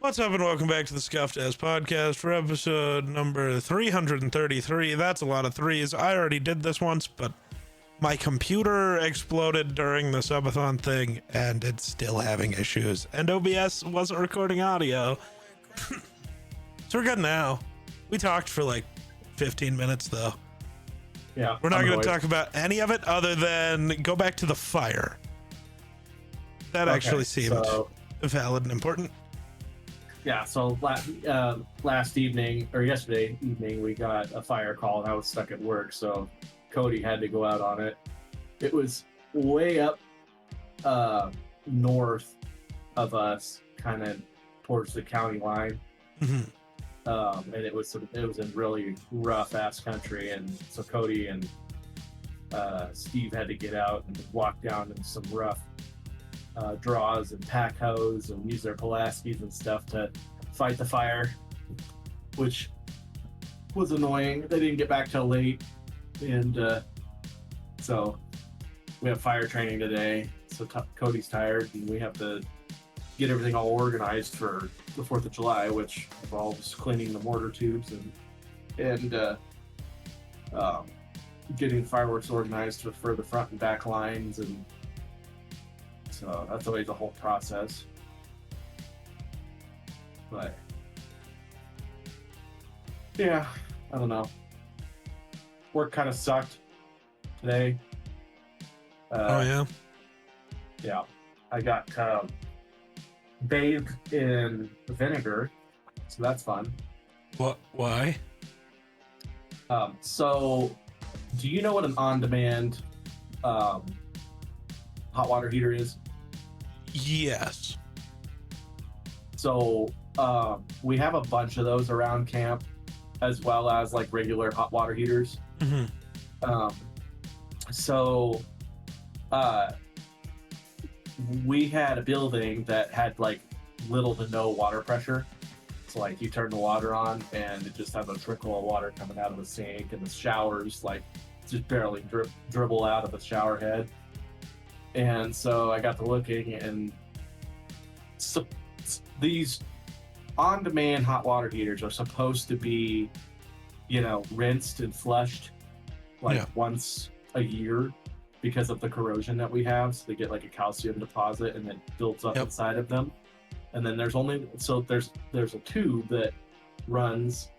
What's up, and welcome back to the Scuffed Ass Podcast for episode number 333. That's a lot of threes. I already did this once, but my computer exploded during the subathon thing, and it's still having issues. And OBS wasn't recording audio. So we're good now. We talked for like 15 minutes, though. Yeah. We're not going to talk about any of it other than go back to the fire. That actually seemed valid and important. Yeah, so last evening, or yesterday evening, we got a fire call, and I was stuck at work, so Cody had to go out on it. It was way up north of us, kind of towards the county line. Mm-hmm. And it was in really rough ass country, and so Cody and Steve had to get out and walk down in some rough draws and pack hose and use their Pulaskis and stuff to fight the fire, which was annoying. They didn't get back till late, and so we have fire training today. So Cody's tired, and we have to get everything all organized for the 4th of July, which involves cleaning the mortar tubes and getting fireworks organized for the front and back lines, and so that's always a whole process. But yeah, I don't know. Work kind of sucked today. Oh yeah. Yeah, I got bathed in vinegar, so that's fun. What? Why? So, do you know what an on-demand hot water heater is? Yes. So we have a bunch of those around camp, as well as like regular hot water heaters. Mm-hmm. So we had a building that had like little to no water pressure. So like you turn the water on and it just has a trickle of water coming out of the sink, and the showers like just barely dribble out of the shower head. And so I got to looking, and so these on-demand hot water heaters are supposed to be, rinsed and flushed like once a year because of the corrosion that we have. So they get like a calcium deposit and then builds up inside of them. And then there's a tube that runs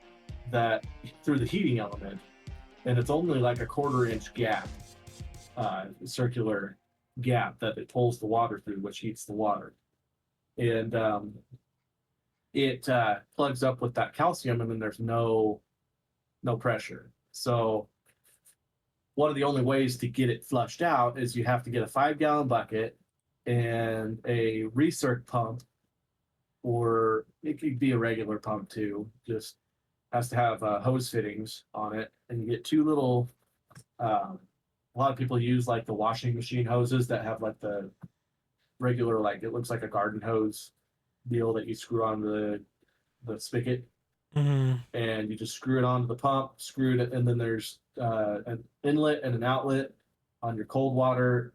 that through the heating element, and it's only like a 1/4-inch gap, circular gap that it pulls the water through, which heats the water. And it plugs up with that calcium, and then there's no pressure. So one of the only ways to get it flushed out is you have to get a 5-gallon bucket and a recirc pump, or it could be a regular pump too, just has to have hose fittings on it. And you get two little a lot of people use like the washing machine hoses that have like the regular, like it looks like a garden hose deal that you screw on the spigot. Mm-hmm. And you just screw it onto the pump, and then there's an inlet and an outlet on your cold water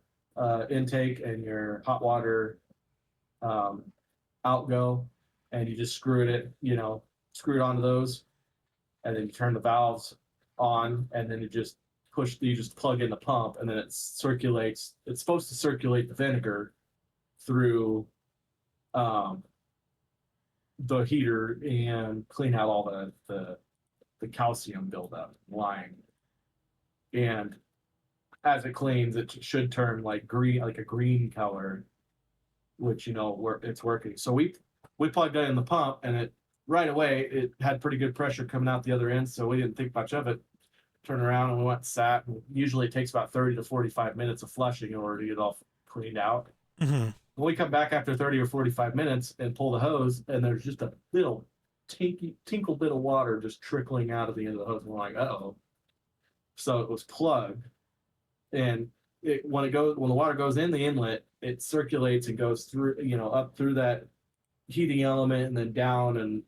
intake and your hot water outgo, and you just screw it onto those, and then you turn the valves on, and then you just plug in the pump, and then it circulates. It's supposed to circulate the vinegar through the heater and clean out all the calcium buildup lying. And as it cleans, it should turn like green, like a green color, which where it's working. So we plugged that in the pump, and it right away it had pretty good pressure coming out the other end, so we didn't think much of it. Turned around and we went and sat. And usually it takes about 30 to 45 minutes of flushing in order to get it all cleaned out. Mm-hmm. When we come back after 30 or 45 minutes and pull the hose, and there's just a little tinkle bit of water just trickling out of the end of the hose. And we're like, uh-oh. So it was plugged, and when the water goes in the inlet, it circulates and goes through, up through that heating element and then down and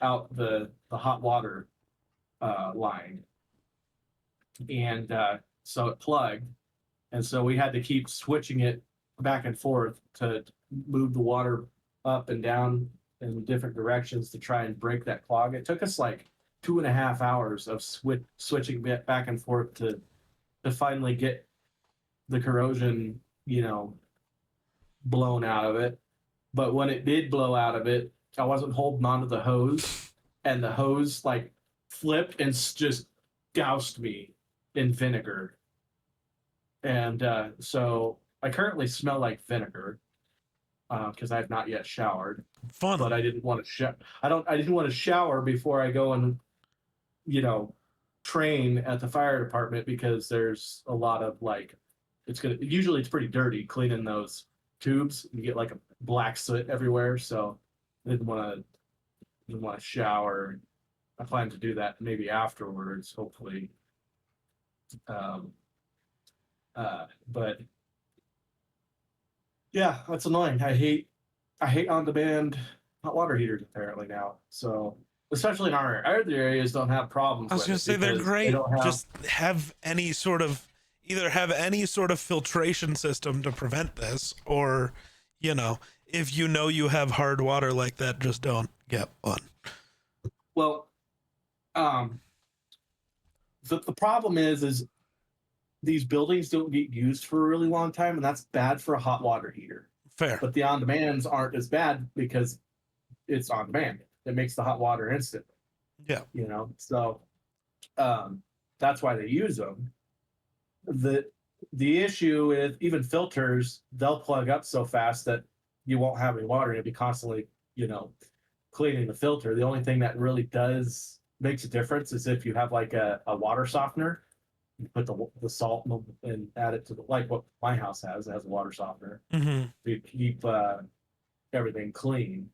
out the hot water line. And so it plugged, and so we had to keep switching it back and forth to move the water up and down in different directions to try and break that clog. It took us like 2.5 hours of switching back and forth to finally get the corrosion, blown out of it. But when it did blow out of it, I wasn't holding onto the hose, and the hose like flipped and just doused me in vinegar. And so I currently smell like vinegar because I have not yet showered. Fun. But I didn't want to I didn't want to shower before I go and train at the fire department, because there's a lot of like usually it's pretty dirty cleaning those tubes. You get like a black soot everywhere, so I didn't want to shower. I plan to do that maybe afterwards, hopefully. But yeah, that's annoying. I hate on-demand hot water heaters apparently now. So especially in our other areas don't have problems. I was going to say they're great. Just have any sort of filtration system to prevent this, or if you have hard water like that, just don't get one. Well, the problem is these buildings don't get used for a really long time, and that's bad for a hot water heater. Fair. But the on-demands aren't as bad because it's on demand. It makes the hot water instant. Yeah. So that's why they use them. The issue is even filters, they'll plug up so fast that you won't have any water. You'll be constantly, cleaning the filter. The only thing that really makes a difference is if you have like a water softener. You put the salt and add it to like what my house has. It has a water softener to keep everything clean.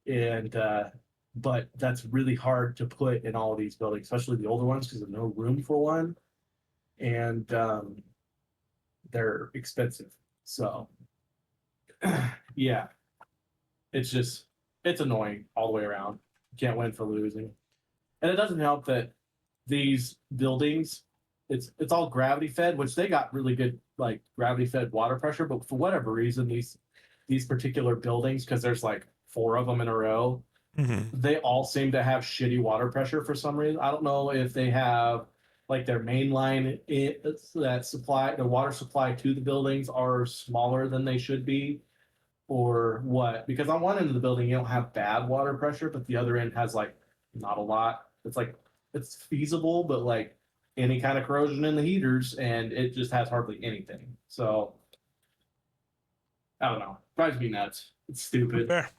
And but that's really hard to put in all of these buildings, especially the older ones, because there's no room for one, and they're expensive. So yeah, it's annoying all the way around. You can't win for losing, and it doesn't help that these buildings, it's all gravity fed, which they got really good like gravity fed water pressure, but for whatever reason these particular buildings, because there's like 4 of them in a row, they all seem to have shitty water pressure for some reason. I don't know if they have like their main line that supply the water supply to the buildings are smaller than they should be, or what, because on one end of the building you don't have bad water pressure, but the other end has like not a lot. It's like it's feasible, but like any kind of corrosion in the heaters, and it just has hardly anything. So I don't know. Drives me nuts. It's stupid. Fair.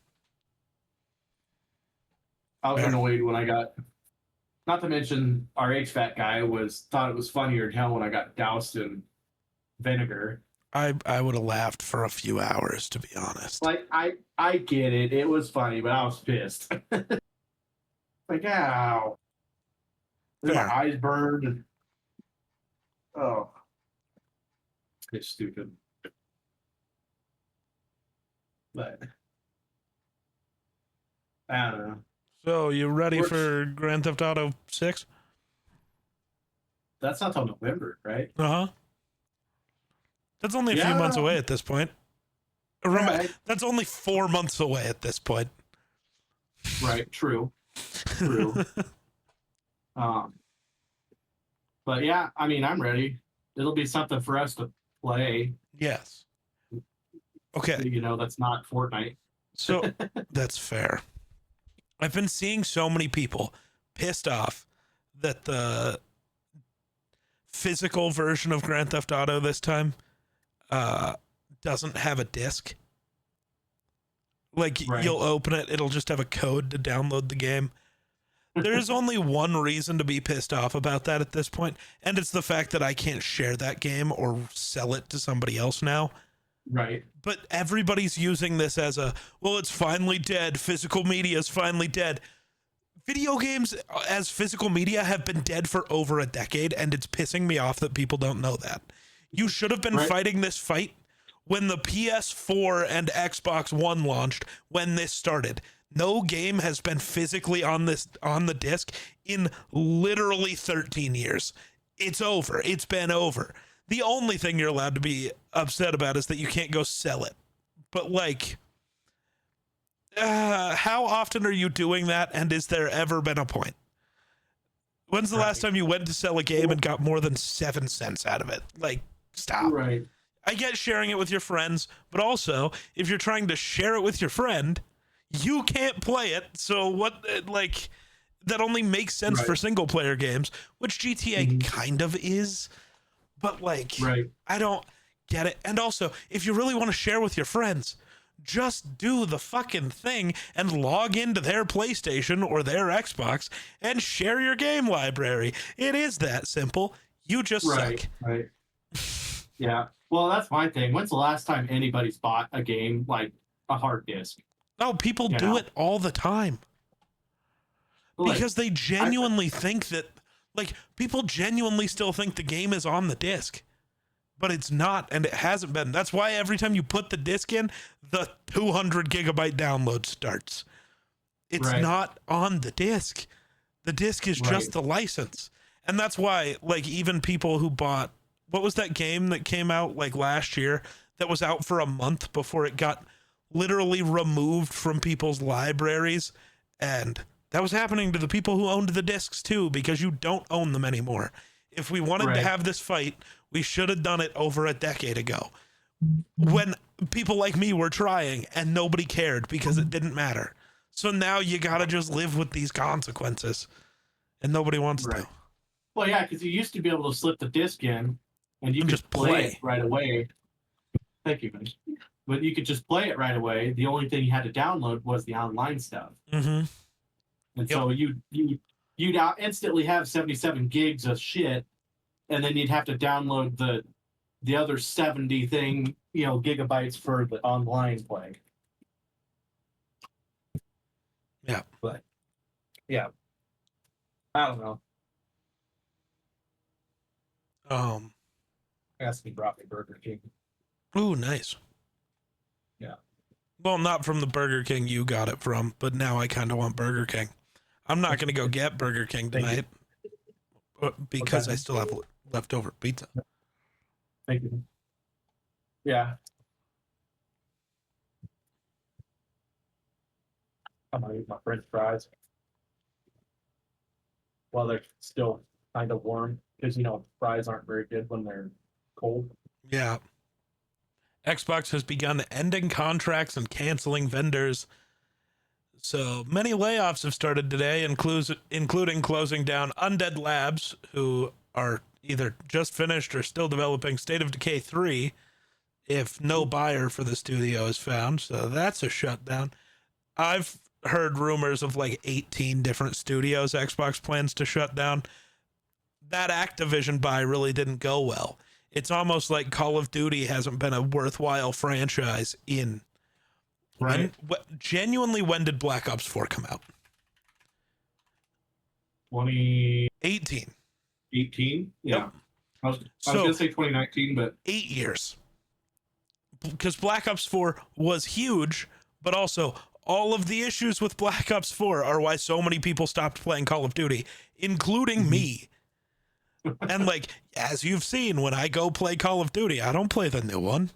I was annoyed when I got, not to mention our HVAC guy thought it was funnier than hell when I got doused in vinegar. I would have laughed for a few hours, to be honest. Like I get it. It was funny, but I was pissed. Like, ow. My eyes burned. And, oh. It's stupid. But I don't know. So you ready for Grand Theft Auto 6? That's not till November, right? That's only a few months away at this point. Right. That's only 4 months away at this point. Right. True. But yeah, I mean, I'm ready. It'll be something for us to play. Yes. Okay. That's not Fortnite. So that's fair. I've been seeing so many people pissed off that the physical version of Grand Theft Auto this time doesn't have a disc. Like, right. You'll open it, it'll just have a code to download the game. There's only one reason to be pissed off about that at this point, and it's the fact that I can't share that game or sell it to somebody else now. Right. But everybody's using this as it's finally dead. Physical media is finally dead. Video games as physical media have been dead for over a decade, and it's pissing me off that people don't know that. You should have been fighting this fight when the PS4 and Xbox One launched, when this started. No game has been physically on the disc in literally 13 years. It's over. It's been over. The only thing you're allowed to be upset about is that you can't go sell it. But like, how often are you doing that, and is there ever been a point? When's the last time you went to sell a game and got more than 7 cents out of it? Like, stop. Right. I get sharing it with your friends, but also, if you're trying to share it with your friend, you can't play it. So what, like, that only makes sense for single player games, which GTA kind of is, but like, I don't get it. And also, if you really want to share with your friends, just do the fucking thing and log into their PlayStation or their Xbox and share your game library. It is that simple. You just suck. Right. Yeah. Well, that's my thing. When's the last time anybody's bought a game like a hard disk? Oh, people do it all the time. Like, because they genuinely think that, like, people genuinely still think the game is on the disc. But it's not, and it hasn't been. That's why every time you put the disc in, the 200 gigabyte download starts. It's not on the disc. The disc is just the license. And that's why, like, even people who bought, what was that game that came out, like, last year that was out for a month before it got literally removed from people's libraries? And that was happening to the people who owned the discs, too, because you don't own them anymore. If we wanted to have this fight, we should have done it over a decade ago when people like me were trying and nobody cared because it didn't matter. So now you got to just live with these consequences and nobody wants to. Well, yeah, because you used to be able to slip the disc in and you could just play it right away. Thank you, man. But you could just play it right away. The only thing you had to download was the online stuff. Mm-hmm. And so you'd instantly have 77 gigs of shit, and then you'd have to download the other 70 gigabytes for the online play. Yeah. But yeah. I don't know. Asked me brought me Burger King. Ooh, nice. Yeah. Well, not from the Burger King you got it from, but now I kind of want Burger King. I'm not going to go get Burger King tonight because I still have leftover pizza. Thank you. Yeah. I'm going to eat my French fries while they're still kind of warm because, fries aren't very good when they're cold. Yeah. Xbox has begun ending contracts and canceling vendors. So many layoffs have started today, including closing down Undead Labs, who are either just finished or still developing State of Decay 3, if no buyer for the studio is found. So that's a shutdown. I've heard rumors of like 18 different studios Xbox plans to shut down. That Activision buy really didn't go well. It's almost like Call of Duty hasn't been a worthwhile franchise in... Genuinely, when did Black Ops 4 come out? 2018. 18? Yeah. Yep. I was going to say 2019, but... 8 years. Because Black Ops 4 was huge, but also all of the issues with Black Ops 4 are why so many people stopped playing Call of Duty, including me. And like, as you've seen, when I go play Call of Duty, I don't play the new one.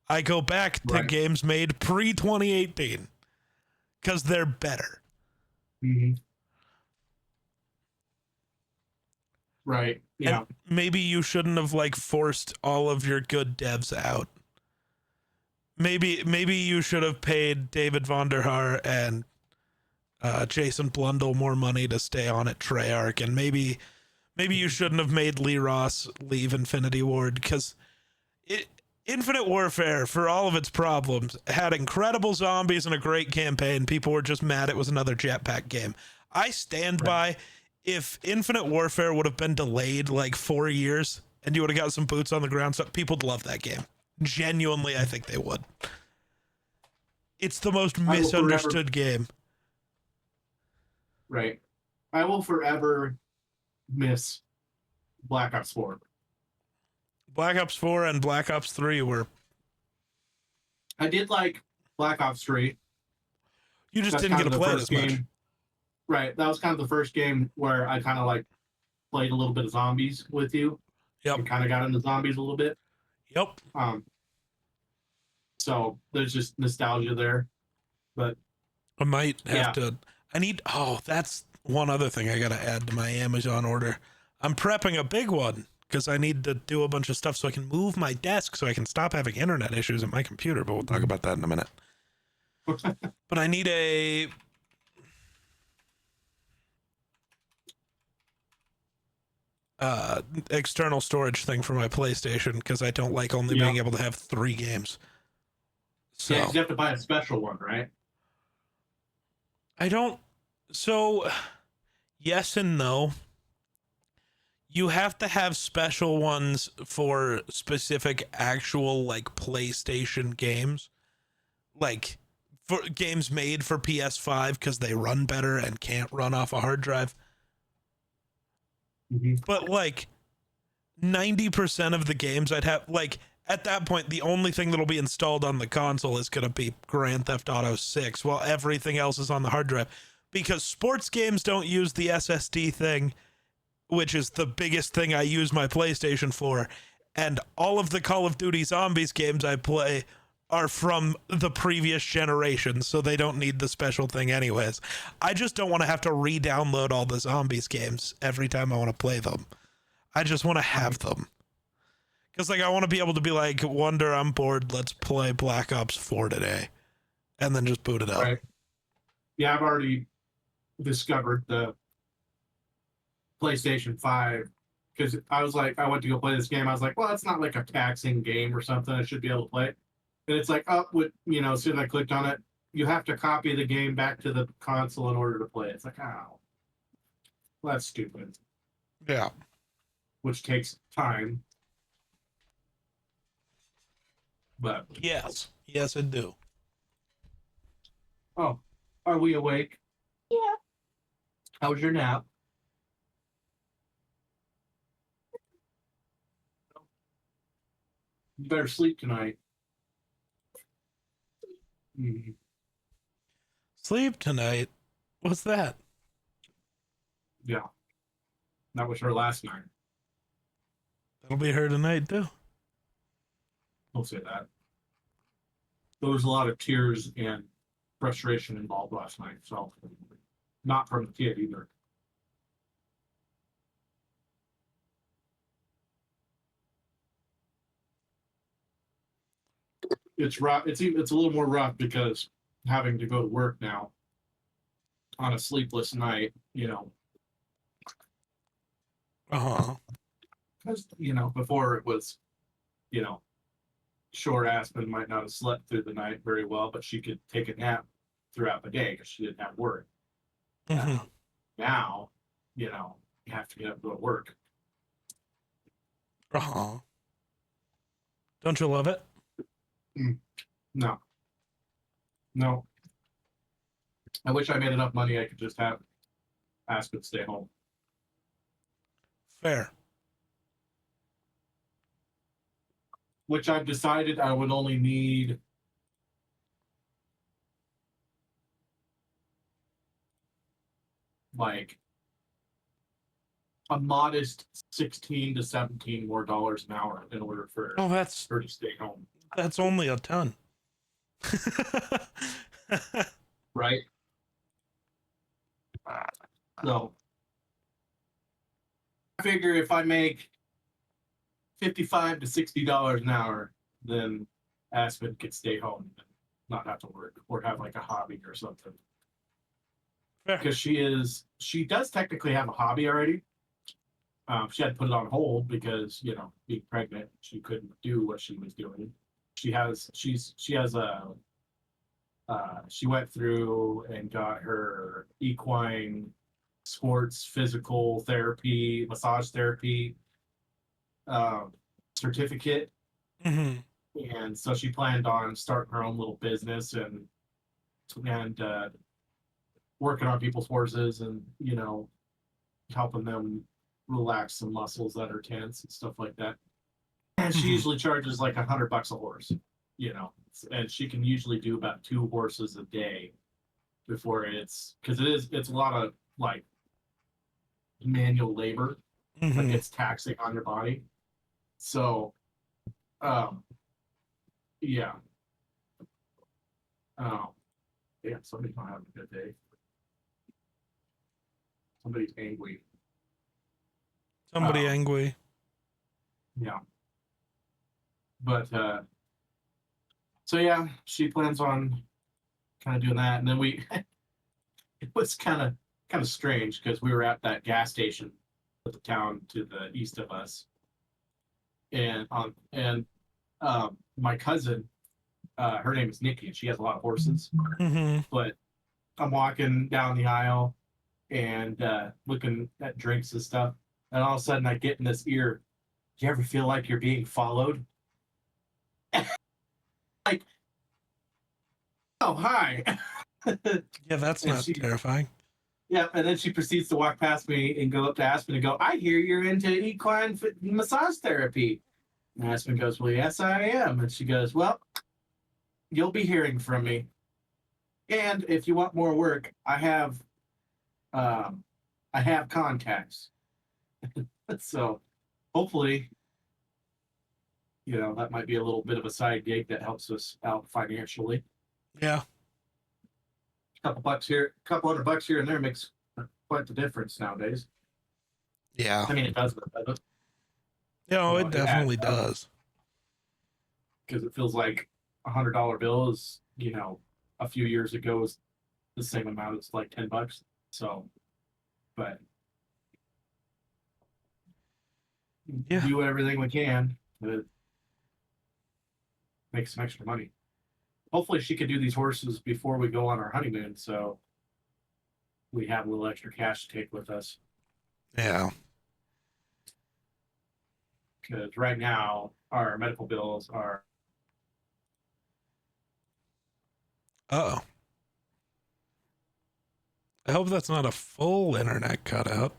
I go back to games made pre-2018 because they're better. Mm-hmm. Right. Yeah. And maybe you shouldn't have like forced all of your good devs out. Maybe you should have paid David Vonderhaar and Jason Blundell more money to stay on at Treyarch, and maybe you shouldn't have made Lee Ross leave Infinity Ward, because Infinite Warfare, for all of its problems, had incredible zombies and a great campaign. People were just mad it was another jetpack game. I stand by, if Infinite Warfare would have been delayed like 4 years and you would have got some boots on the ground, so people would love that game. Genuinely, I think they would. It's the most misunderstood game. Right. I will forever miss Black Ops 4. Black Ops 4 and Black Ops 3 were... I did like Black Ops 3. You just didn't get to play it as much. Right. That was kind of the first game where I kind of like played a little bit of zombies with you. Yep. And kind of got into zombies a little bit. Yep. So there's just nostalgia there. But I might have Yeah. to. I need. Oh, that's one other thing I gotta add to my Amazon order. I'm prepping a big one because I need to do a bunch of stuff so I can move my desk so I can stop having internet issues at my computer. But we'll talk about that in a minute. But I need a external storage thing for my PlayStation because I don't like only being able to have 3 games. So Yeah, 'cause you have to buy a special one, right? I don't. So yes and no. You have to have special ones for specific actual like PlayStation games, like for games made for PS5 because they run better and can't run off a hard drive. Mm-hmm. But like 90% of the games I'd have, like at that point, the only thing that'll be installed on the console is going to be Grand Theft Auto 6, while everything else is on the hard drive. Because sports games don't use the SSD thing, which is the biggest thing I use my PlayStation for. And all of the Call of Duty Zombies games I play are from the previous generation, so they don't need the special thing anyways. I just don't want to have to re-download all the Zombies games every time I want to play them. I just want to have them. Because like I want to be able to be like, Wonder, I'm bored, let's play Black Ops 4 today. And then just boot it up. Right. Yeah, I've already discovered the PlayStation 5 because I was like, I went to go play this game. I was like, well, it's not like a taxing game or something. I should be able to play it. And it's like, oh, with, as soon as I clicked on it, you have to copy the game back to the console in order to play it. It's like, oh, well, that's stupid. Yeah. Which takes time. But yes, I do. Oh, are we awake? Yeah. How was your nap? You better sleep tonight. Mhm. Sleep tonight? What's that? Yeah. That was her last night. That'll be her tonight too. Don't say that. There was a lot of tears and frustration involved last night, so not from the kid either. It's rough. It's a little more rough because having to go to work now on a sleepless night, Uh-huh. because before it was, sure, Aspen might not have slept through the night very well, but she could take a nap throughout the day because she didn't have work. Mm-hmm. Now, you have to get up and go to work. Uh-huh. Don't you love it? No. I wish I made enough money I could just have Aspen stay home. Fair. Which I've decided I would only need like a modest 16 to 17 more dollars an hour in order for Oh, that's her to stay home. only a ton. Right? So I figure if I make $55 to $60 an hour, then Aspen could stay home and not have to work or have like a hobby or something. Fair. Because she does technically have a hobby already. She had to put it on hold because being pregnant, she couldn't do what she was doing. She went through and got her equine sports physical therapy, massage therapy certificate. Mm-hmm. And so she planned on starting her own little business and working on people's horses and helping them relax some muscles that are tense and stuff like that. And she usually charges like $100 a horse, and she can usually do about 2 horses a day before it's a lot of like manual labor. Mm-hmm. Like it's taxing on your body. So, yeah. Damn, somebody's not having a good day. Somebody's angry. Somebody angry. Yeah. But so yeah, she plans on kind of doing that, and then we it was kind of strange because we were at that gas station at the town to the east of us, and my cousin, her name is Nikki, and she has a lot of horses. Mm-hmm. But I'm walking down the aisle and looking at drinks and stuff, and all of a sudden I get in this ear. Do you ever feel like you're being followed? Like, oh hi. Yeah, that's And not she- terrifying. Yeah, and then she proceeds to walk past me and go up to Aspen and go, I hear you're into equine massage therapy. And Aspen goes, well, yes, I am. And she goes, well, you'll be hearing from me. And if you want more work, I have contacts. So hopefully, that might be a little bit of a side gig that helps us out financially. Yeah. Couple $100 here and there makes quite the difference nowadays. Yeah. I mean, it does, but doesn't. Yeah, Well, it definitely does. Because it feels like $100 bill is, a few years ago was the same amount as like $10. So, but Yeah. do everything we can to make some extra money. Hopefully she could do these horses before we go on our honeymoon, so we have a little extra cash to take with us. Yeah. Because right now our medical bills are Uh-oh. I hope that's not a full internet cutout.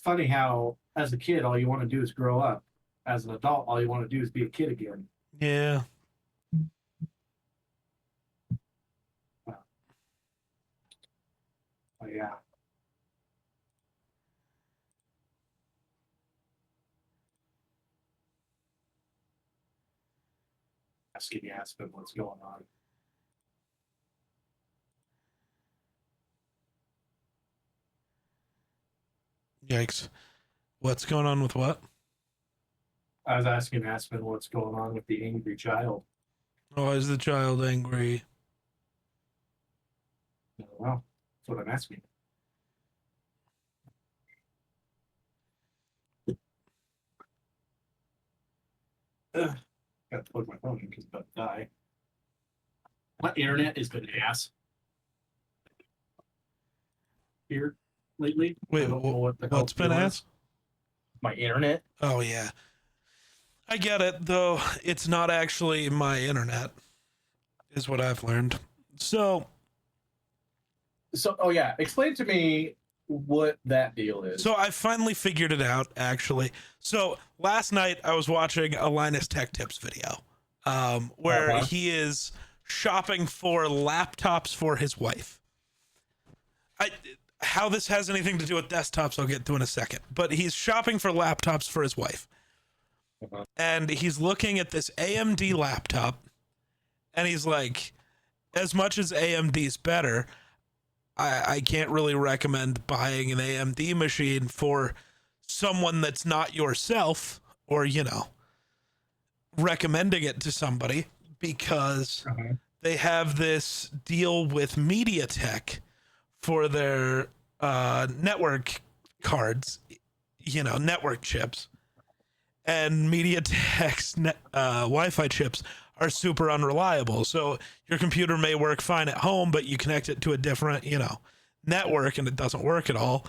funny how as a kid all you want to do is grow up. As an adult, all you want to do is be a kid again. Yeah. Oh yeah. Asking Aspen what's going on. Yikes. What's going on with what? I was asking Aspen what's going on with the angry child. Oh, is the child angry? Well, that's what I'm asking. Got to plug my phone in because it's about to die. My internet has been ass here lately. Wait, I don't know what the what's hell's been going on. asked? My internet. Oh, yeah. I get it, though. It's not actually my internet, is what I've learned. So, Oh yeah, explain to me what that deal is. So I finally figured it out, actually. So last night I was watching a Linus Tech Tips video, where he is shopping for laptops for his wife. How this has anything to do with desktops, I'll get to in a second. But he's shopping for laptops for his wife. And he's looking at this AMD laptop, and he's like, as much as AMD's better, I can't really recommend buying an AMD machine for someone that's not yourself, or, recommending it to somebody, because they have this deal with MediaTek for their network cards, network chips. And MediaTek's Wi-Fi chips are super unreliable. So your computer may work fine at home, but you connect it to a different, network and it doesn't work at all.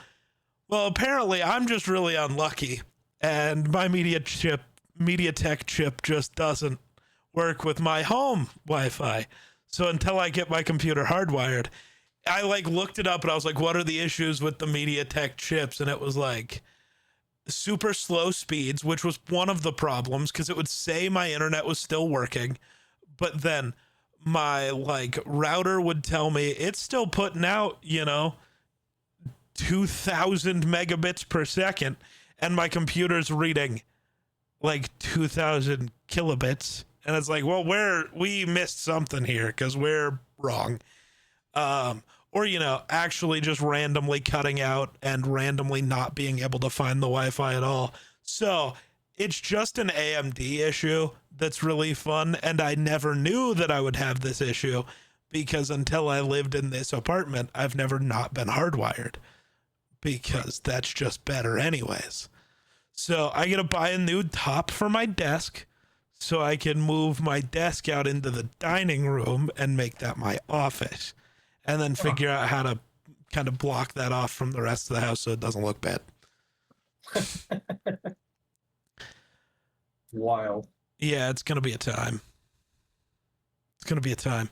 Well, apparently I'm just really unlucky, and my MediaTek chip just doesn't work with my home Wi-Fi. So until I get my computer hardwired, I looked it up and I was like, what are the issues with the MediaTek chips? And it was like super slow speeds, which was one of the problems, because it would say my internet was still working, but then my router would tell me it's still putting out 2,000 megabits per second, and my computer's reading 2,000 kilobits, And it's like, well, we missed something here because we're wrong. Or, actually just randomly cutting out and randomly not being able to find the Wi-Fi at all. So it's just an AMD issue that's really fun. And I never knew that I would have this issue because until I lived in this apartment, I've never not been hardwired because that's just better anyways. So I got to buy a new top for my desk so I can move my desk out into the dining room and make that my office. And then figure out how to kind of block that off from the rest of the house so it doesn't look bad. Wild. Yeah, it's going to be a time. It's going to be a time.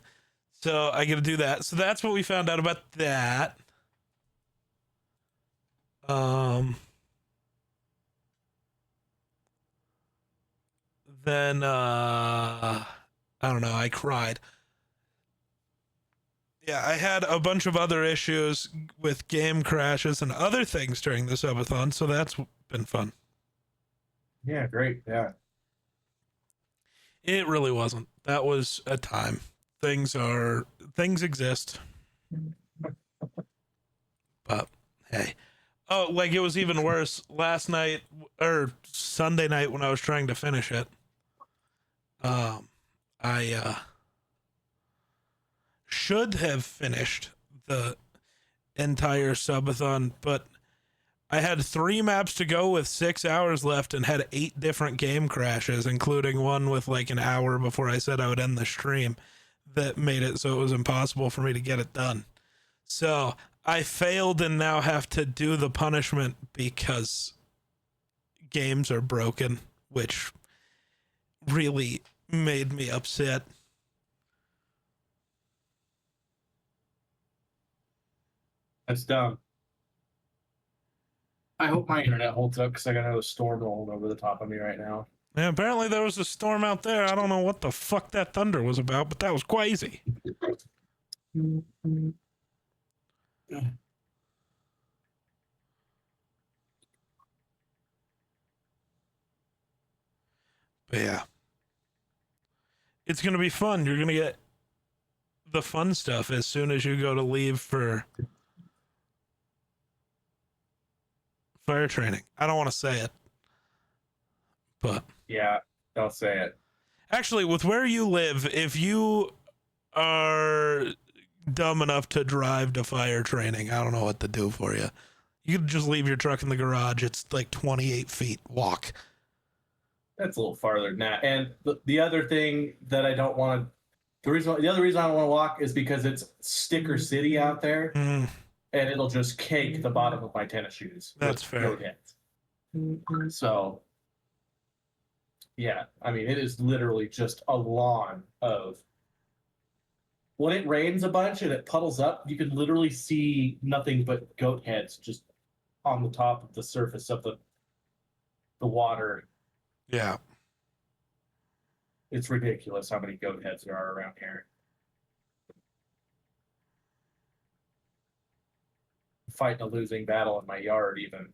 So I got to do that. So that's what we found out about that. Then I don't know, I cried. Yeah, I had a bunch of other issues with game crashes and other things during the subathon, so that's been fun. Yeah, great. Yeah. It really wasn't. That was a time. Things exist. But hey. Oh, like it was even worse last night or Sunday night when I was trying to finish it. I should have finished the entire subathon, but I had 3 maps to go with 6 hours left and had 8 different game crashes, including one with like an hour before I said I would end the stream that made it so it was impossible for me to get it done. So I failed and now have to do the punishment because games are broken, which really made me upset. That's dumb. I hope my internet holds up because I got another storm rolling over the top of me right now. Yeah, apparently there was a storm out there. I don't know what the fuck that thunder was about, but that was crazy. But yeah. It's going to be fun. You're going to get the fun stuff as soon as you go to leave for fire training. I don't want to say it, but Yeah, don't say it. actually, with where you live, if you are dumb enough to drive to fire training, I don't know what to do for you. You could just leave your truck in the garage. It's like 28 feet walk. That's a little farther than that. And the other thing that I don't want to, the other reason I don't want to walk is because it's sticker city out there, and it'll just cake the bottom of my tennis shoes. That's fair. So, yeah, I mean, it is literally just a lawn of. When it rains a bunch and it puddles up, you can literally see nothing but goat heads just on the top of the surface of the water. Yeah. It's ridiculous how many goat heads there are around here. Fighting a losing battle in my yard, even.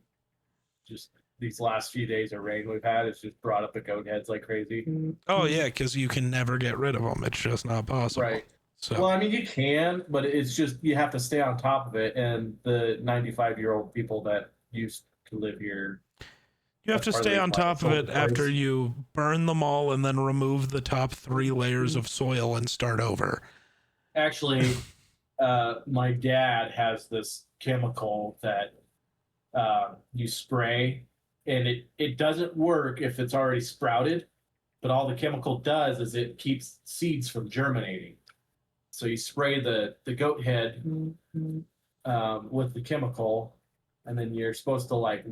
Just these last few days of rain we've had, it's just brought up the goat heads like crazy. Oh, yeah, because you can never get rid of them. It's just not possible. Right. So. Well, I mean, you can, but it's just you have to stay on top of it. And the 95-year-old people that used to live here, you have to stay on top of it after you burn them all and then remove the top 3 layers of soil and start over. Actually, my dad has this chemical that you spray, and it doesn't work if it's already sprouted, but all the chemical does is it keeps seeds from germinating. So you spray the goat head with the chemical, and then you're supposed to like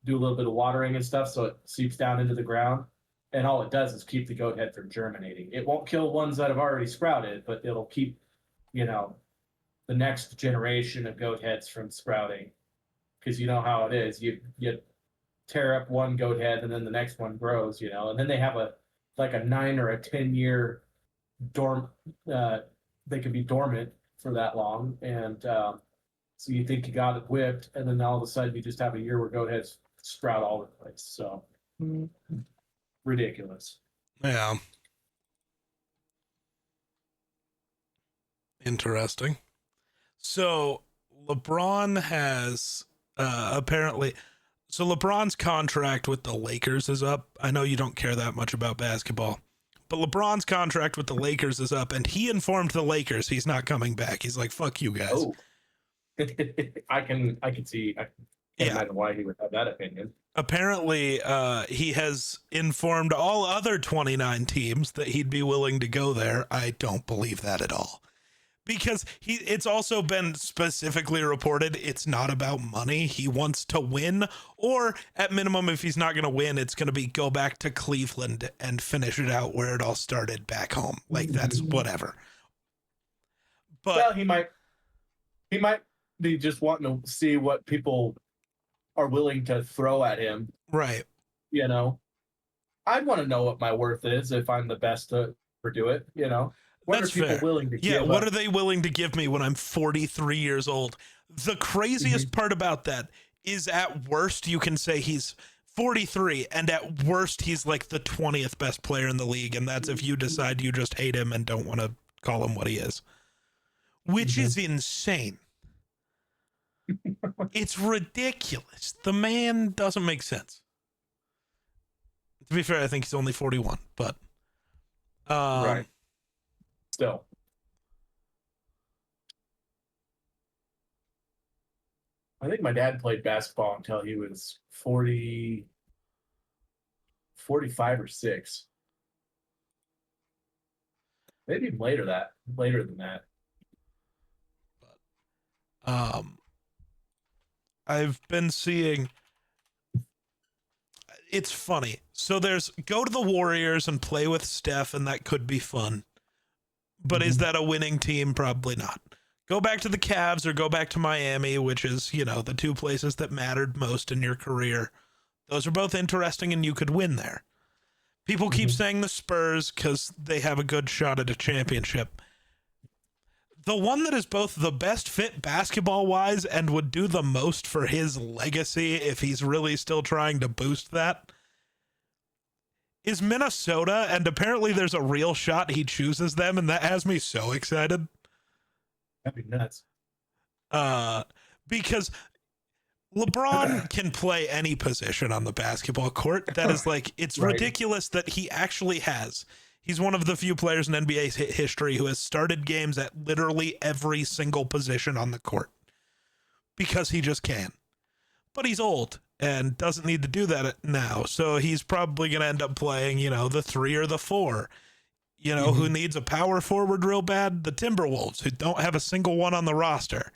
do a little bit of watering and stuff so it seeps down into the ground. And all it does is keep the goat head from germinating. It won't kill ones that have already sprouted, but it'll keep, the next generation of goat heads from sprouting. Because you know how it is. You tear up one goat head and then the next one grows, and then they have a 9 or a 10-year they can be dormant for that long, and so you think you got it whipped, and then all of a sudden you just have a year where goat heads sprout all over the place. So ridiculous. Yeah. Interesting. So LeBron has apparently. So LeBron's contract with the Lakers is up. I know you don't care that much about basketball, but LeBron's contract with the Lakers is up, and he informed the Lakers he's not coming back. He's like, "Fuck you guys." Oh, I can see. I can't imagine why he would have that opinion. Apparently, he has informed all other 29 teams that he'd be willing to go there. I don't believe that at all. Because it's also been specifically reported it's not about money. He wants to win, or at minimum, if he's not going to win, it's going to be go back to Cleveland and finish it out where it all started back home. Like, that's whatever. But well, he might be just wanting to see what people are willing to throw at him. Right. You know, I'd want to know what my worth is if I'm the best to do it. You know. What That's are people fair. willing to give? Yeah, what are they willing to give me when I'm 43 years old? The craziest part about that is at worst you can say he's 43, and at worst he's like the 20th best player in the league, and that's if you decide you just hate him and don't want to call him what he is. Which is insane. It's ridiculous. The man doesn't make sense. To be fair, I think he's only 41, but right. Still. I think my dad played basketball until he was 40, 45 or 6. Maybe even later than that. But I've been seeing, it's funny. So there's go to the Warriors and play with Steph, and that could be fun. But is that a winning team? Probably not. Go back to the Cavs or go back to Miami, which is, you know, the two places that mattered most in your career. Those are both interesting and you could win there. People keep saying the Spurs because they have a good shot at a championship. The one that is both the best fit basketball-wise and would do the most for his legacy if he's really still trying to boost that is Minnesota, and apparently there's a real shot he chooses them, and that has me so excited. That'd be nuts. Because LeBron can play any position on the basketball court. That is like, it's ridiculous that he actually has. He's one of the few players in NBA history who has started games at literally every single position on the court. Because he just can. But he's old and doesn't need to do that now. So he's probably going to end up playing, you know, the 3 or the 4. You know, who needs a power forward real bad? The Timberwolves, who don't have a single one on the roster.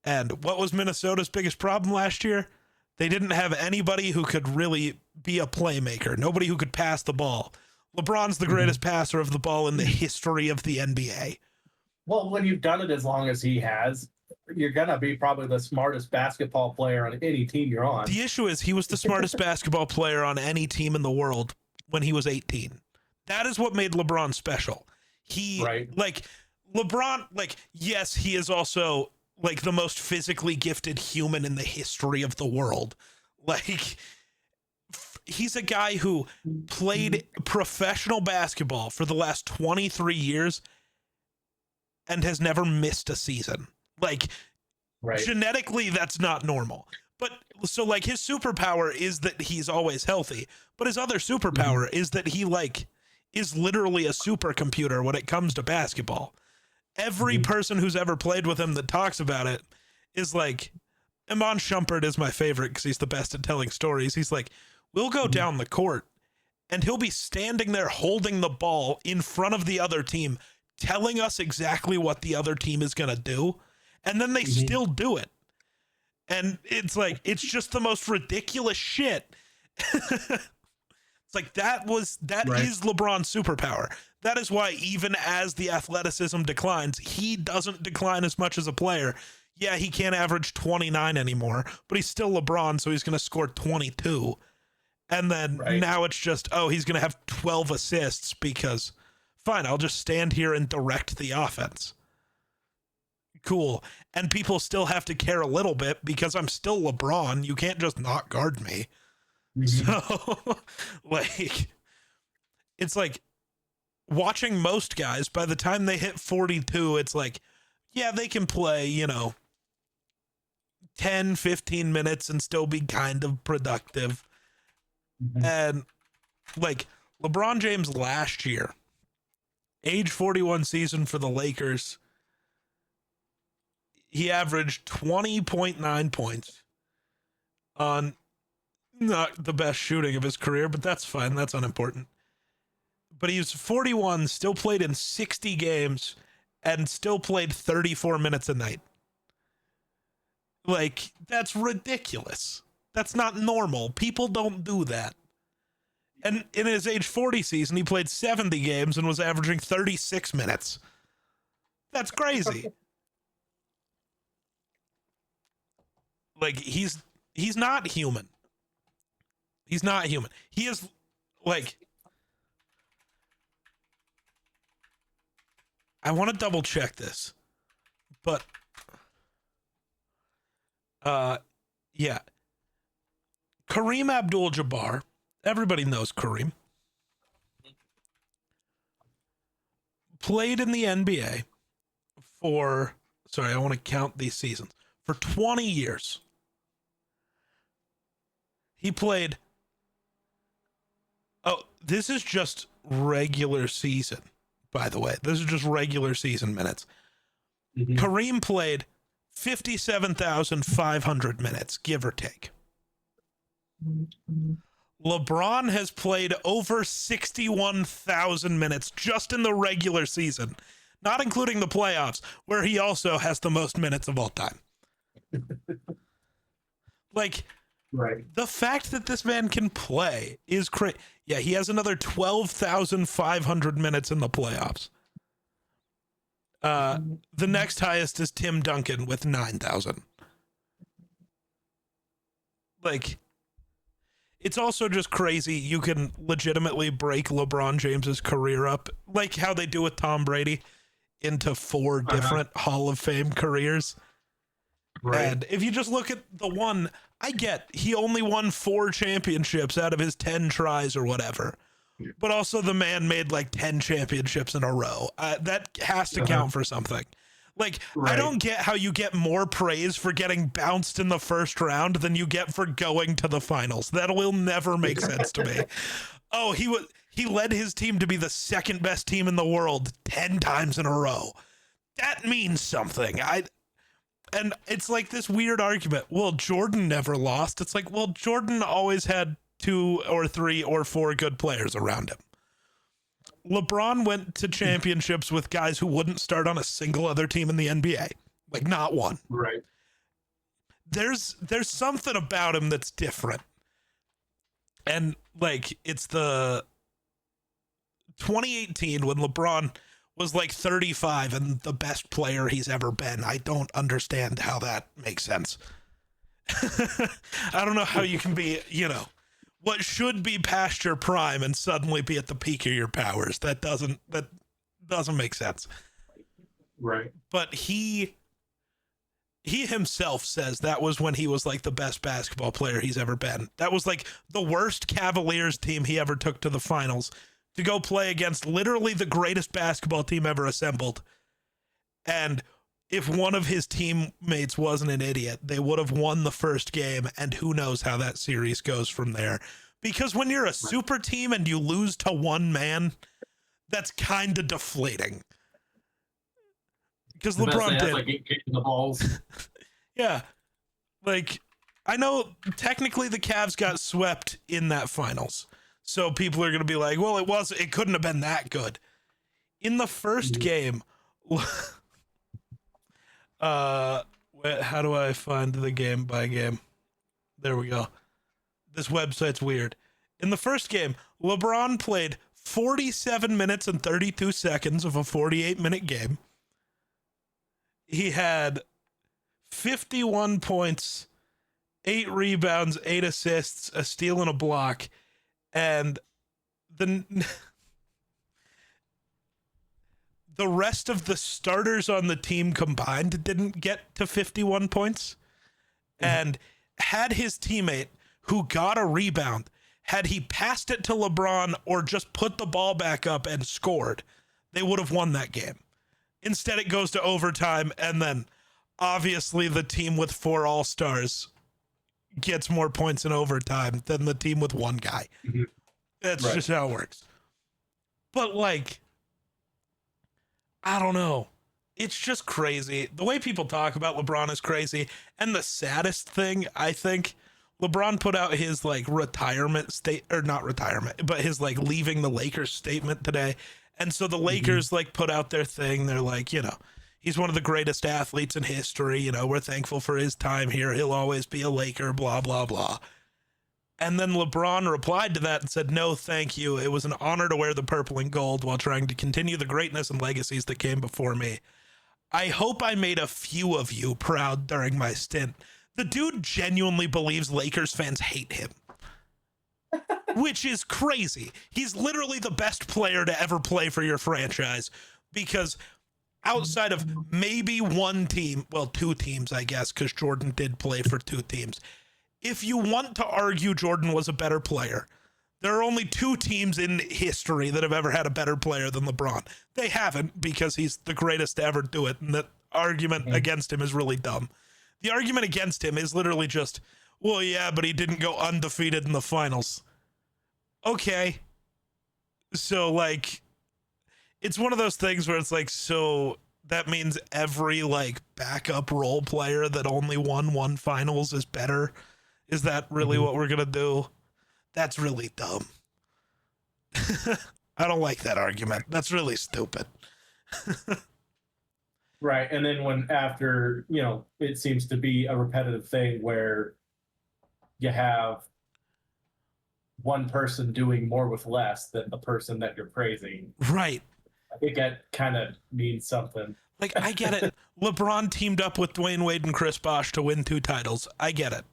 And what was Minnesota's biggest problem last year? They didn't have anybody who could really be a playmaker. Nobody who could pass the ball. LeBron's the greatest passer of the ball in the history of the NBA. Well, when you've done it as long as he has, you're going to be probably the smartest basketball player on any team you're on. The issue is he was the smartest basketball player on any team in the world when he was 18. That is what made LeBron special. Like, LeBron, like, yes, he is also, like, the most physically gifted human in the history of the world. Like, he's a guy who played professional basketball for the last 23 years and has never missed a season. Like, genetically, that's not normal. But so, like, his superpower is that he's always healthy. But his other superpower is that he, like, is literally a supercomputer when it comes to basketball. Every person who's ever played with him that talks about it is like, Iman Shumpert is my favorite because he's the best at telling stories. He's like, we'll go down the court and he'll be standing there holding the ball in front of the other team, telling us exactly what the other team is going to do. And then they still do it. And it's like, it's just the most ridiculous shit. It's like, that is LeBron's superpower. That is why even as the athleticism declines, he doesn't decline as much as a player. Yeah, he can't average 29 anymore, but he's still LeBron, so he's going to score 22. And then now it's just, oh, he's going to have 12 assists because, fine, I'll just stand here and direct the offense. Cool. And people still have to care a little bit because I'm still LeBron. You can't just not guard me. So, like, it's like watching most guys, by the time they hit 42, it's like, yeah, they can play, 10, 15 minutes and still be kind of productive. Mhm. And like LeBron James last year, age 41 season for the Lakers, he averaged 20.9 points on not the best shooting of his career, but that's fine. That's unimportant. But he was 41, still played in 60 games, and still played 34 minutes a night. Like, that's ridiculous. That's not normal. People don't do that. And in his age 40 season, he played 70 games and was averaging 36 minutes. That's crazy. Like, he's not human. He's not human. He is, like, I want to double check this, but yeah, Kareem Abdul-Jabbar, everybody knows Kareem, played in the NBA for, sorry, I want to count these seasons, for 20 years. He played, oh, this is just regular season, by the way. This is just regular season minutes. Mhm. Kareem played 57,500 minutes, give or take. LeBron has played over 61,000 minutes just in the regular season, not including the playoffs, where he also has the most minutes of all time. Like, Right. the fact that this man can play is crazy. Yeah, he has another 12,500 minutes in the playoffs. The next highest is Tim Duncan with 9,000. Like, it's also just crazy. You can legitimately break LeBron James's career up, like how they do with Tom Brady, into 4 different Hall of Fame careers. Right. And if you just look at the one, I get he only won 4 championships out of his 10 tries or whatever. But also the man made like 10 championships in a row. That has to count for something. Like, I Right. don't get how you get more praise for getting bounced in the first round than you get for going to the finals. That will never make sense to me. Oh, he led his team to be the second best team in the world 10 times in a row. That means something. And it's like this weird argument. Well, Jordan never lost. It's like, well, Jordan always had 2 or 3 or 4 good players around him. LeBron went to championships with guys who wouldn't start on a single other team in the NBA. Like, not one. Right. There's something about him that's different. And like, it's the 2018 when LeBron was like 35 and the best player he's ever been. I don't understand how that makes sense. I don't know how you can be, what should be past your prime and suddenly be at the peak of your powers. That doesn't make sense. Right. But he himself says that was when he was like the best basketball player he's ever been. That was like the worst Cavaliers team he ever took to the finals to go play against literally the greatest basketball team ever assembled. And if one of his teammates wasn't an idiot, they would have won the first game, and who knows how that series goes from there. Because when you're a super team and you lose to one man, that's kind of deflating. Because LeBron did. Like kicking the balls. Yeah. Like, I know technically the Cavs got swept in that finals. So people are going to be like, well, it couldn't have been that good. In the first game, how do I find the game by game? There we go. This website's weird. In the first game, LeBron played 47 minutes and 32 seconds of a 48-minute game. He had 51 points, 8 rebounds, 8 assists, a steal and a block, and the rest of the starters on the team combined didn't get to 51 points. And had his teammate who got a rebound had he passed it to LeBron or just put the ball back up and scored, they would have won that game. Instead, it goes to overtime, and then obviously the team with 4 all-stars gets more points in overtime than the team with 1 guy. Mhm. That's Right. just how it works. But, like, I don't know. It's just crazy. The way people talk about LeBron is crazy. And the saddest thing, I think, LeBron put out his, like, retirement or not retirement, but his, like, leaving the Lakers statement today. And so the Lakers, like, put out their thing. They're like, he's one of the greatest athletes in history. We're thankful for his time here. He'll always be a Laker, blah, blah, blah. And then LeBron replied to that and said, no, thank you. It was an honor to wear the purple and gold while trying to continue the greatness and legacies that came before me. I hope I made a few of you proud during my stint. The dude genuinely believes Lakers fans hate him, which is crazy. He's literally the best player to ever play for your franchise, because outside of maybe one team, well, 2 teams, I guess, because Jordan did play for 2 teams. If you want to argue Jordan was a better player, there are only 2 teams in history that have ever had a better player than LeBron. They haven't, because he's the greatest to ever do it, and the argument against him is really dumb. The argument against him is literally just, well, yeah, but he didn't go undefeated in the finals. Okay. So, like, it's one of those things where it's like, so that means every, like, backup role player that only won 1 finals is better? Is that really what we're going to do? That's really dumb. I don't like that argument. That's really stupid. Right. And then when after, it seems to be a repetitive thing where you have one person doing more with less than the person that you're praising. Right. I think that kind of means something. Like, I get it. LeBron teamed up with Dwayne Wade and Chris Bosh to win 2 titles. I get it.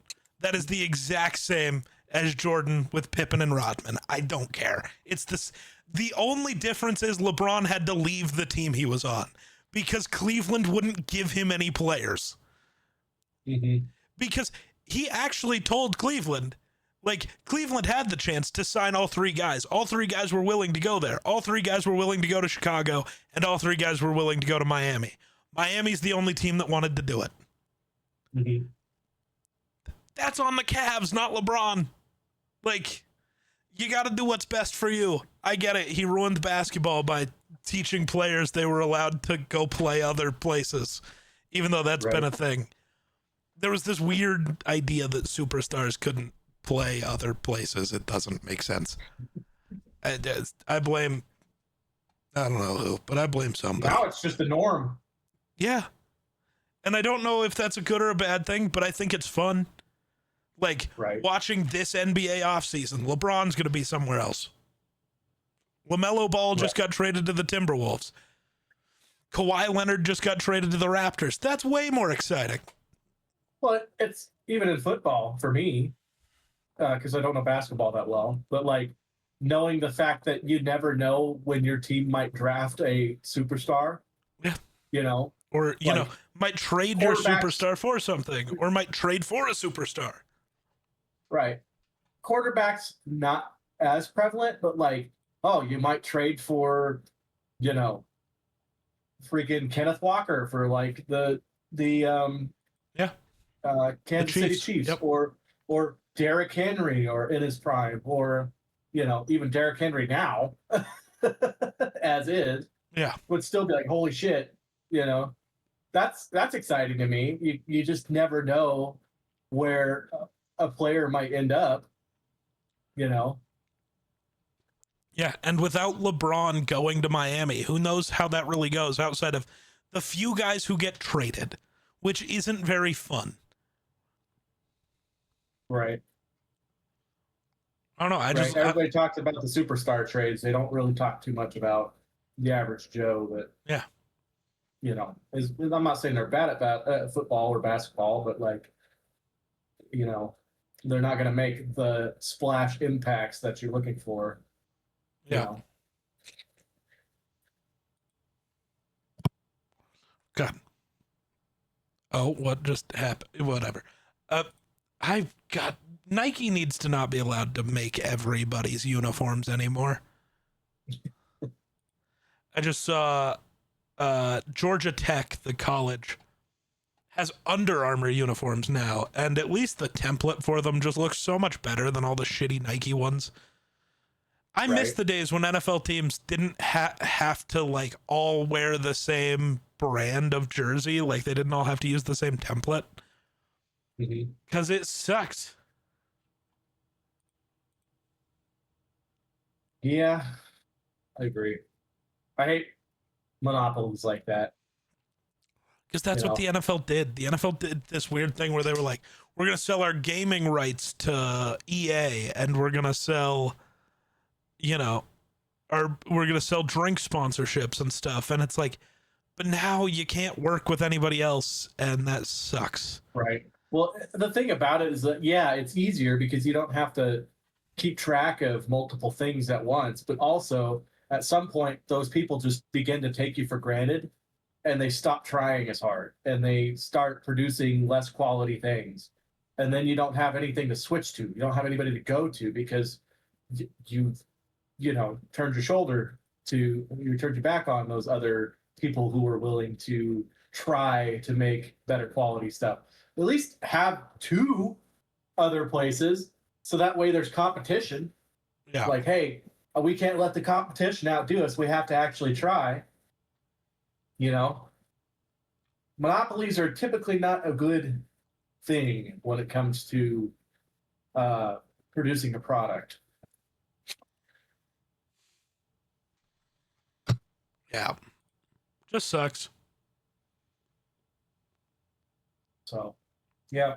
That is the exact same as Jordan with Pippen and Rodman. I don't care. It's this. The only difference is LeBron had to leave the team he was on because Cleveland wouldn't give him any players. Because he actually told Cleveland, like, Cleveland had the chance to sign all 3 guys. All 3 guys were willing to go there. All 3 guys were willing to go to Chicago, and all 3 guys were willing to go to Miami. Miami's the only team that wanted to do it. That's on the Cavs, not LeBron. Like, you got to do what's best for you. I get it. He ruined basketball by teaching players they were allowed to go play other places, even though that's been a thing. There was this weird idea that superstars couldn't play other places. It doesn't make sense. I blame, I don't know who, but I blame somebody. Now it's just the norm. Yeah. And I don't know if that's a good or a bad thing, but I think it's fun. Like, watching this NBA offseason, LeBron's going to be somewhere else. LaMelo Ball just got traded to the Timberwolves. Kawhi Leonard just got traded to the Raptors. That's way more exciting. Well, it's even in football for me, because I don't know basketball that well, but like knowing the fact that you never know when your team might draft a superstar. Yeah. Or, might trade your superstar for something, or might trade for a superstar. Right. Quarterbacks, not as prevalent, but like, you might trade for, freaking Kenneth Walker for like the Kansas City Chiefs, or Derrick Henry, or in his prime, or even Derrick Henry now, as is, would still be like, holy shit, that's exciting to me. You just never know where a player might end up, Yeah, and without LeBron going to Miami, who knows how that really goes outside of the few guys who get traded, which isn't very fun. Right. I don't know. Everybody talks about the superstar trades. They don't really talk too much about the average Joe that, I'm not saying they're bad at football or basketball, but like, they're not going to make the splash impacts that you're looking for. God. Oh, what just happened? Whatever. Nike needs to not be allowed to make everybody's uniforms anymore. I just saw Georgia Tech, the college, has Under Armour uniforms now, and at least the template for them just looks so much better than all the shitty Nike ones. I miss the days when NFL teams didn't have to like all wear the same brand of jersey, like they didn't all have to use the same template, because it sucks. Yeah, I agree. I hate monopolies like that. Because that's what the NFL did. The NFL did this weird thing where they were like, we're going to sell our gaming rights to EA, and we're going to sell, we're going to sell drink sponsorships and stuff. And it's like, but now you can't work with anybody else, and that sucks. Right. Well, the thing about it is that, yeah, it's easier because you don't have to keep track of multiple things at once, but also at some point, those people just begin to take you for granted. And they stop trying as hard, and they start producing less quality things, and then you don't have anything to switch to. You don't have anybody to go to because you've turned your back on those other people who were willing to try to make better quality stuff. At least have two other places so that way there's competition. Yeah. Like, hey, we can't let the competition outdo us. We have to actually try. Monopolies are typically not a good thing when it comes to producing a product. Yeah. Just sucks. So, yeah.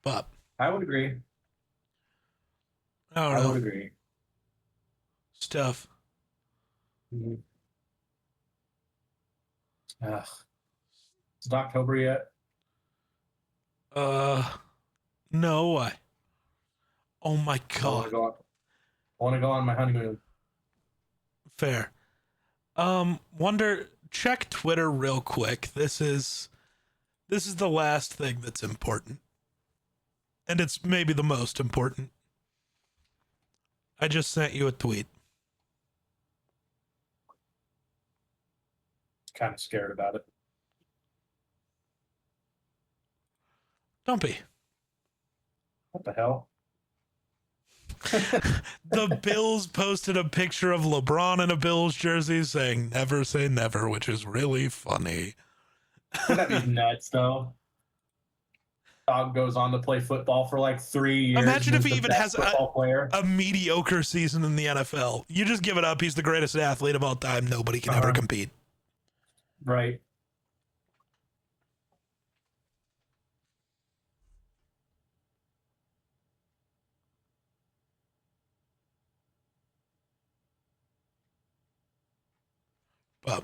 But I would agree. I would agree. Stuff. Mm-hmm. Ugh. Is it October yet? No. Why? Oh my god. I want to go on my honeymoon. Fair. Check Twitter real quick. This is the last thing that's important. And it's maybe the most important. I just sent you a tweet. Kind of scared about it. Don't be. What the hell? The Bills posted a picture of LeBron in a Bills jersey saying never say never, which is really funny. Wouldn't that be nuts, though? Dog goes on to play football for like 3 years. Imagine if he even has a mediocre season in the NFL. You just give it up. He's the greatest athlete of all time. Nobody can ever compete. Right. But,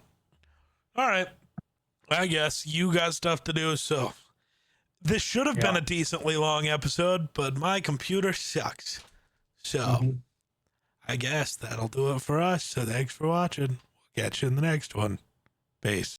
all right. I guess you got stuff to do, so this should have been a decently long episode, but my computer sucks. So, I guess that'll do it for us. So thanks for watching. We'll catch you in the next one. Peace.